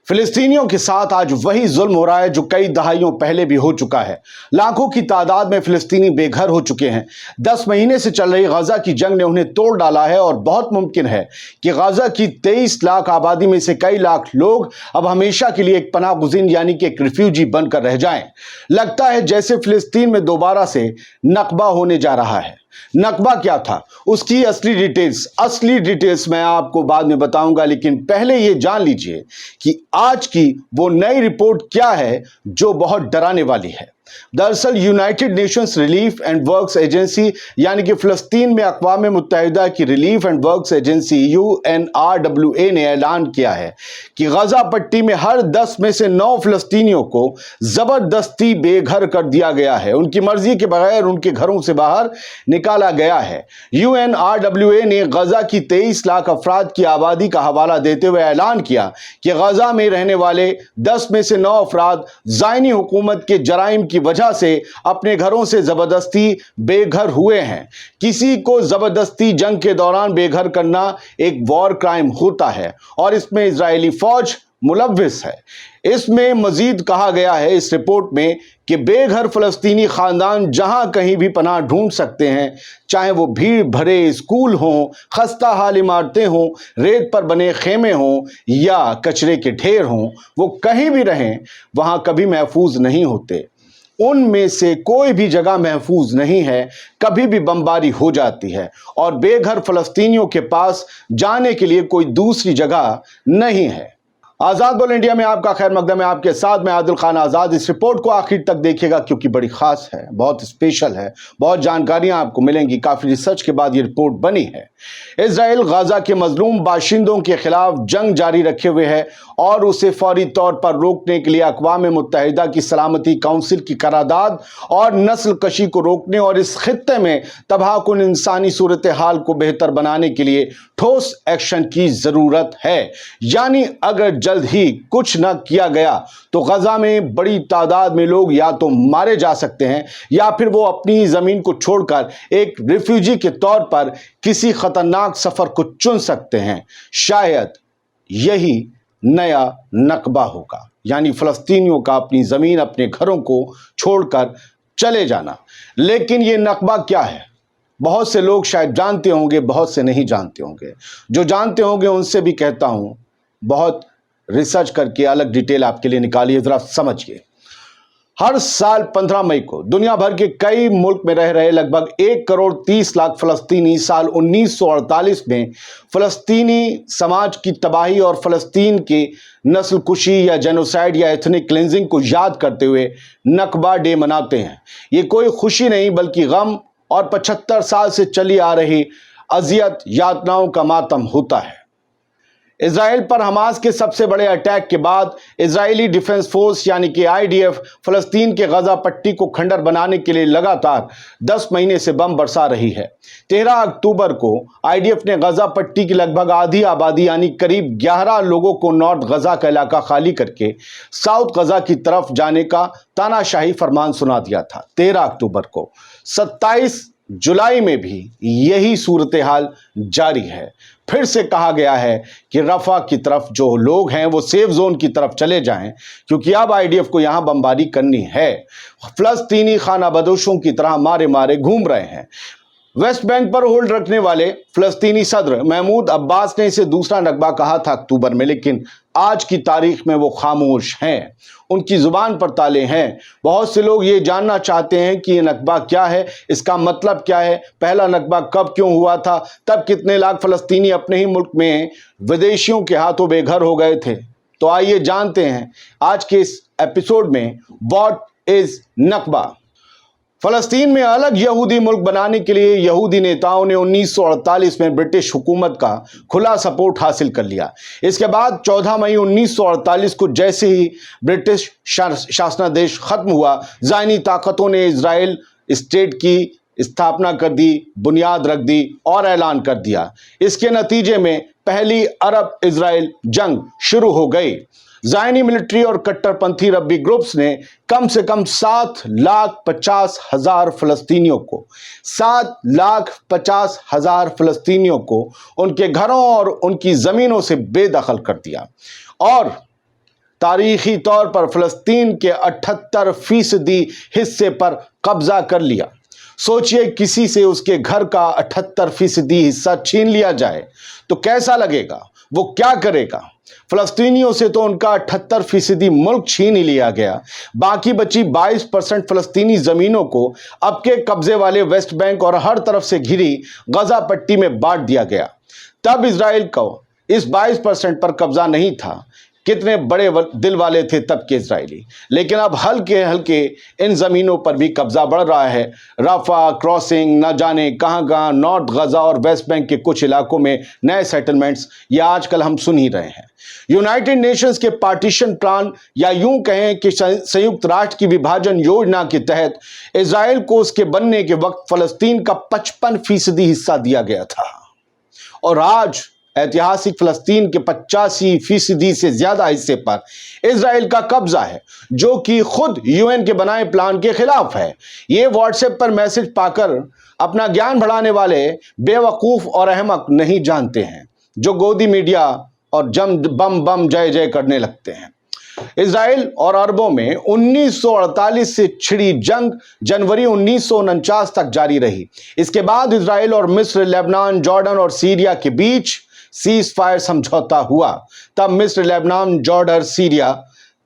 फिलिस्तीनियों के साथ आज वही जुल्म हो रहा है जो कई दहाइयों पहले भी हो चुका है। लाखों की तादाद में फिलिस्तीनी बेघर हो चुके हैं। 10 महीने से चल रही गाजा की जंग ने उन्हें तोड़ डाला है और बहुत मुमकिन है कि गाजा की 23 लाख आबादी में से कई लाख लोग अब हमेशा के लिए एक पनाह गुज़ीन यानी कि एक रिफ्यूजी बनकर रह जाएं। लगता है जैसे फिलिस्तीन में दोबारा से नकबा होने जा रहा है। नकबा क्या था, उसकी असली डिटेल्स मैं आपको बाद में बताऊंगा, लेकिन पहले ये जान लीजिए कि आज की वो नई रिपोर्ट क्या है जो बहुत डराने वाली है। दरअसल United Nations relief and works agency यानी कि फिलिस्तीन में अक़वाम मुत्तहिदा की relief and works agency UNRWA ने ऐलान किया है कि गजा पट्टी में हर 10 में से 9 फिलिस्तीनियों को जबरदस्ती बेघर कर दिया गया है। उनकी मर्जी के बगैर उनके घरों से बाहर निकाला गया है। UNRWA ने गजा की 23 लाख अफराद की आबादी का हवाला देते हुए ऐलान किया कि गजा में रहने वाले 10 में से 9 अफराद ज़ायनी हुकूमत के जराइम की वजह से अपने घरों से जबरदस्ती बेघर हुए हैं। किसी को जबरदस्ती जंग के दौरान बेघर करना एक वॉर क्राइम होता है और इसमें इजरायली फौज मुलव्विस है। इसमें मजीद कहा गया है इस रिपोर्ट में कि बेघर फलस्तीनी खानदान जहां कहीं भी पनाह ढूंढ सकते हैं, चाहे वो भीड़ भरे स्कूल हों, खस्ता हाल इमारतें हों, रेत पर बने खेमे हों या कचरे के ढेर हों, वो कहीं भी रहें वहां कभी महफूज नहीं होते। उनमें से कोई भी जगह महफूज नहीं है, कभी भी बमबारी हो जाती है और बेघर फलस्तीनियों के पास जाने के लिए कोई दूसरी जगह नहीं है। आज़ाद बोल इंडिया में आपका खैर मकदम है, आपके साथ मैं आदिल खान आज़ाद। इस रिपोर्ट को आखिर तक देखिएगा क्योंकि बड़ी खास है, बहुत स्पेशल है, बहुत जानकारियां आपको मिलेंगी। काफ़ी रिसर्च के बाद ये रिपोर्ट बनी है। इजराइल गाजा के मजलूम बाशिंदों के खिलाफ जंग जारी रखे हुए है और उसे फौरी तौर पर रोकने के लिए अक़वाम मुत्तहिदा की सलामती काउंसिल की करारदाद और नस्ल कशी को रोकने और इस खित्ते में तबाहकुन इंसानी सूरत हाल को बेहतर बनाने के लिए ठोस एक्शन की ज़रूरत है। यानी अगर जल्द ही कुछ न किया गया तो गजा में बड़ी तादाद में लोग या तो मारे जा सकते हैं या फिर वो अपनी ज़मीन को छोड़कर एक रिफ्यूजी के तौर पर किसी खतरनाक सफ़र को चुन सकते हैं। शायद यही नया नकबा होगा, यानी फ़लस्तीनियों का अपनी ज़मीन, अपने घरों को छोड़कर चले जाना। लेकिन ये नकबा क्या है, बहुत से लोग शायद जानते होंगे, बहुत से नहीं जानते होंगे। जो जानते होंगे उनसे भी कहता हूं, बहुत रिसर्च करके अलग डिटेल आपके लिए निकालिए, ज़रा समझिए। हर साल 15 मई को दुनिया भर के कई मुल्क में रह रहे लगभग 1 करोड़ 30 लाख फ़लस्तीनी साल 1948 में फ़लस्तीनी समाज की तबाही और फ़लस्तीन की नस्ल कुशी या जेनोसाइड या एथनिक क्लिनजिंग को याद करते हुए नकबा डे मनाते हैं। ये कोई खुशी नहीं बल्कि गम और 75 साल से चली आ रही अजियत यातनाओं का मातम होता है। इजराइल पर हमास के सबसे बड़े अटैक के बाद इजरायली डिफेंस फोर्स यानी कि IDF फ़लस्तीन के गजा पट्टी को खंडर बनाने के लिए लगातार 10 महीने से बम बरसा रही है। 13 अक्टूबर को IDF ने गजा पट्टी की लगभग आधी आबादी यानी करीब 11 लोगों को नॉर्थ गजा का इलाका खाली करके साउथ गजा की तरफ जाने का तानाशाही फरमान सुना दिया था। 13 अक्टूबर को 27 जुलाई में भी यही सूरत हाल जारी है। फिर से कहा गया है कि रफा की तरफ जो लोग हैं वो सेफ जोन की तरफ चले जाएं क्योंकि अब IDF को यहां बमबारी करनी है। फ़लस्तीनी खाना बदोशों की तरह मारे मारे घूम रहे हैं। वेस्ट बैंक पर होल्ड रखने वाले फ़लस्तीनी सदर महमूद अब्बास ने इसे दूसरा नकबा कहा था अक्टूबर में, लेकिन आज की तारीख में वो खामोश हैं, उनकी ज़ुबान पर ताले हैं। बहुत से लोग ये जानना चाहते हैं कि ये नकबा क्या है, इसका मतलब क्या है, पहला नकबा कब क्यों हुआ था, तब कितने लाख फ़लस्तीनी अपने ही मुल्क में विदेशियों के हाथों बेघर हो गए थे। तो आइए जानते हैं आज के इस एपिसोड में व्हाट इज़ नकबा। फ़लस्तीन में अलग यहूदी मुल्क बनाने के लिए यहूदी नेताओं ने 1948 में ब्रिटिश हुकूमत का खुला सपोर्ट हासिल कर लिया। इसके बाद 14 मई 1948 को जैसे ही ब्रिटिश शासनादेश ख़त्म हुआ, ज़ायनी ताकतों ने इजराइल स्टेट की स्थापना कर दी, बुनियाद रख दी और ऐलान कर दिया। इसके नतीजे में पहली अरब इजराइल जंग शुरू हो गई। ज़ायनी मिलिट्री और कट्टरपंथी रब्बी ग्रुप्स ने कम से कम 7,50,000 फ़लस्तीनियों को 7,50,000 फ़लस्तीनियों को उनके घरों और उनकी ज़मीनों से बेदखल कर दिया और तारीखी तौर पर फ़लस्तीन के 78% हिस्से पर कब्जा कर लिया। सोचिए किसी से उसके घर का 78% हिस्सा छीन लिया जाए तो कैसा लगेगा, वो क्या करेगा। फ़लस्तीनियों से तो उनका 78% मुल्क छीन ही लिया गया, बाकी बची 22% फ़लस्तीनी ज़मीनों को अब के कब्जे वाले वेस्ट बैंक और हर तरफ से घिरी गजा पट्टी में बांट दिया गया। तब इजराइल को इस 22% पर कब्जा नहीं था। कितने बड़े दिल वाले थे तब के इजरायली, लेकिन अब हल्के हल्के इन ज़मीनों पर भी कब्जा बढ़ रहा है। राफा क्रॉसिंग, न जाने कहाँ कहाँ, नॉर्थ गजा और वेस्ट बैंक के कुछ इलाकों में नए सेटलमेंट्स, ये आजकल हम सुन ही रहे हैं। यूनाइटेड नेशंस के पार्टीशन प्लान या यूं कहें कि संयुक्त राष्ट्र की विभाजन योजना के तहत इजराइल को उसके बनने के वक्त फ़लस्तीन का 55% हिस्सा दिया गया था, और आज ऐतिहासिक फ़लस्तीन के 85% से ज्यादा हिस्से पर इजराइल का कब्जा है, जो कि खुद यूएन के बनाए प्लान के खिलाफ है। ये व्हाट्सएप पर मैसेज पाकर अपना ज्ञान बढ़ाने वाले बेवकूफ और अहमक नहीं जानते हैं, जो गोदी मीडिया और बम बम जय जय करने लगते हैं। इजराइल और अरबों में 1948 से छिड़ी जंग जनवरी 1949 तक जारी रही। इसके बाद इजराइल और मिस्र, लेबनान, जॉर्डन और सीरिया के बीच सीज फायर समझौता हुआ। तब मिस्र, लेबनान, जॉर्डन, सीरिया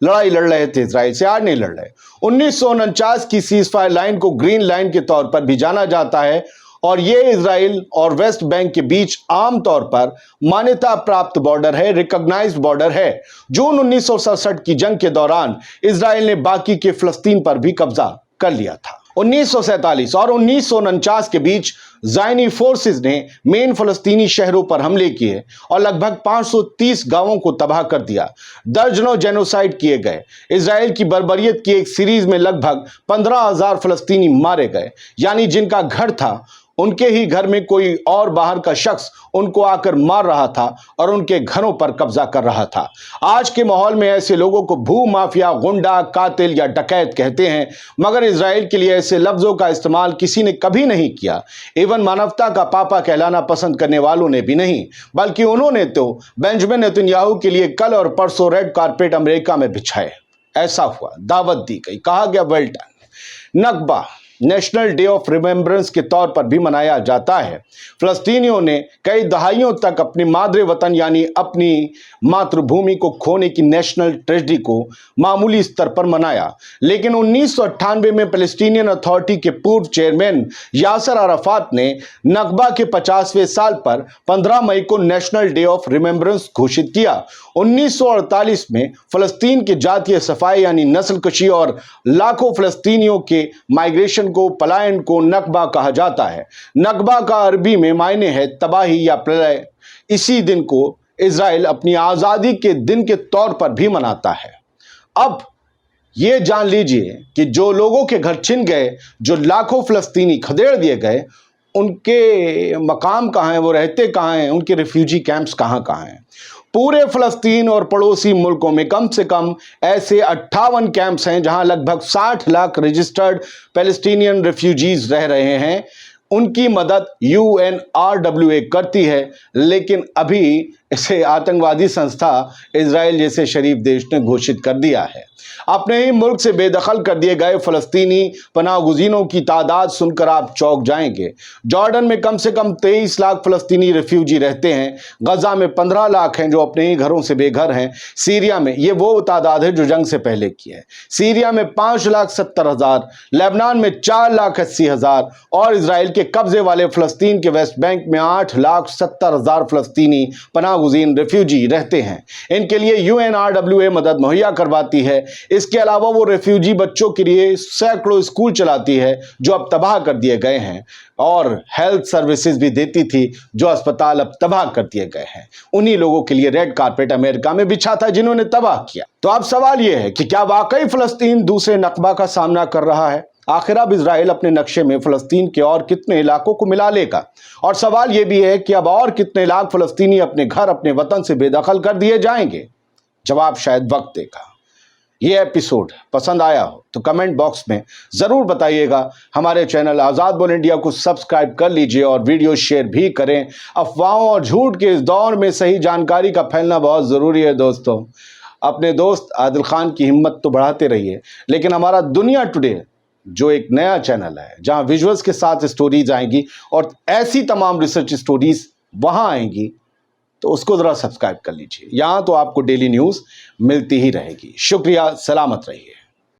लड़ाई लड़ रहे थे इजराइल से, आज नहीं लड़ रहे। 1949 की सीज फायर लाइन को ग्रीन लाइन के तौर पर भी जाना जाता है, और ये इजराइल और वेस्ट बैंक के बीच आमतौर पर मान्यता प्राप्त बॉर्डर है, रिकॉग्नाइज्ड बॉर्डर है। जून 1967 की जंग के दौरान इजराइल ने बाकी के फ़लस्तीन पर भी कब्जा कर लिया था। 1947 और 1949 के बीच ज़ायनी फोर्सेस ने मेन फ़लस्तीनी शहरों पर हमले किए और लगभग 530 गांवों को तबाह कर दिया। दर्जनों जेनोसाइड किए गए। इजराइल की बर्बरियत की एक सीरीज में लगभग 15,000 फ़लस्तीनी मारे गए, यानी जिनका घर था उनके ही घर में कोई और बाहर का शख्स उनको आकर मार रहा था और उनके घरों पर कब्जा कर रहा था। आज के माहौल में ऐसे लोगों को भू माफिया, गुंडा, कातिल या डकैत कहते हैं, मगर इजराइल के लिए ऐसे लफ्जों का इस्तेमाल किसी ने कभी नहीं किया। इवन मानवता का पापा कहलाना पसंद करने वालों ने भी नहीं, बल्कि उन्होंने तो बेंजामिन नेतन्याहू के लिए कल और परसों रेड कारपेट अमेरिका में बिछाए। ऐसा हुआ, दावत दी गई, कहा गया well done. Nakba national day of remembrance के तौर पर भी मनाया जाता है। फ़लस्तीनियों ने कई दहाइयों तक अपनी मादरे वतन यानी अपनी मातृभूमि को खोने की नेशनल ट्रेजेडी को मामूली स्तर पर मनाया, लेकिन 1998 में पैलेस्टीनियन अथॉरिटी के पूर्व चेयरमैन यासर अराफात ने नकबा के 50वें साल पर 15 मई को नेशनल डे ऑफ रिमेम्बरेंस घोषित किया। 1948 में फ़लस्तीन के जातीय सफाई यानी नस्लकशी और लाखों फ़लस्तीनियों के माइग्रेशन को, पलायन को नकबा कहा जाता है। नकबा का अरबी में मायने है तबाही या प्रलय। इसी दिन को इजराइल अपनी आज़ादी के दिन के तौर पर भी मनाता है। अब ये जान लीजिए कि जो लोगों के घर छिन गए, जो लाखों फ़लस्तीनी खदेड़ दिए गए, उनके मकाम कहाँ हैं, वो रहते कहाँ हैं, उनके रिफ्यूजी कैंप्स कहाँ कहाँ हैं। पूरे फ़लस्तीन और पड़ोसी मुल्कों में कम से कम ऐसे 58 कैंप्स हैं जहां लगभग 60 लाख रजिस्टर्ड पैलेस्टीनियन रिफ्यूजीज रह रहे हैं। उनकी मदद UNRWA करती है, लेकिन अभी इसे आतंकवादी संस्था इजराइल जैसे शरीफ देश ने घोषित कर दिया है। अपने ही मुल्क से बेदखल कर दिए गए फ़लस्तीनी पनाहगुज़ीनों की तादाद सुनकर आप चौंक जाएंगे। जॉर्डन में कम से कम 23 लाख फ़लस्तीनी रिफ्यूजी रहते हैं। गजा में 15 लाख हैं जो अपने ही घरों से बेघर हैं। सीरिया में ये वो तादाद है जो जंग से पहले की है। सीरिया में 5,70,000, लेबनान में 4,80,000 और इजराइल के कब्जे वाले फ़लस्तीन के वेस्ट बैंक में 8,70,000 फ़लस्तीनी पनाहगुज़ीन रिफ्यूजी रहते हैं। इनके लिए UNRWA मदद मुहैया करवाती है। इसके अलावा वो रेफ्यूजी बच्चों के लिए सैकड़ों स्कूल चलाती है जो अब तबाह कर दिए गए हैं, और हेल्थ सर्विसेज भी देती थी जो अस्पताल अब तबाह कर दिए गए हैं। उन्हीं लोगों के लिए रेड कारपेट अमेरिका में बिछा था जिन्होंने तबाह किया। तो अब सवाल यह है कि क्या वाकई फ़लस्तीन दूसरे नकबा का सामना कर रहा है? आखिर अब इजराइल अपने नक्शे में फ़लस्तीन के और कितने इलाकों को मिला लेगा? और सवाल यह भी है कि अब और कितने लाख फ़लस्तीनी अपने घर, अपने वतन से बेदखल कर दिए जाएंगे? जवाब शायद वक्त देगा। ये एपिसोड पसंद आया हो तो कमेंट बॉक्स में ज़रूर बताइएगा। हमारे चैनल आज़ाद बोल इंडिया को सब्सक्राइब कर लीजिए और वीडियो शेयर भी करें। अफवाहों और झूठ के इस दौर में सही जानकारी का फैलना बहुत ज़रूरी है दोस्तों। اپنے دوست عادل خان کی ہمت تو بڑھاتے رہیے، لیکن ہمارا دنیا ٹوڈے جو ایک نیا چینل ہے جہاں ویژولز کے ساتھ سٹوریز آئیں گی اور ایسی تمام ریسرچ سٹوریز وہاں آئیں گی، تو اس کو ذرا سبسکرائب کر لیجیے۔ یہاں تو آپ کو ڈیلی نیوز ملتی ہی رہے گی۔ شکریہ، سلامت رہیے۔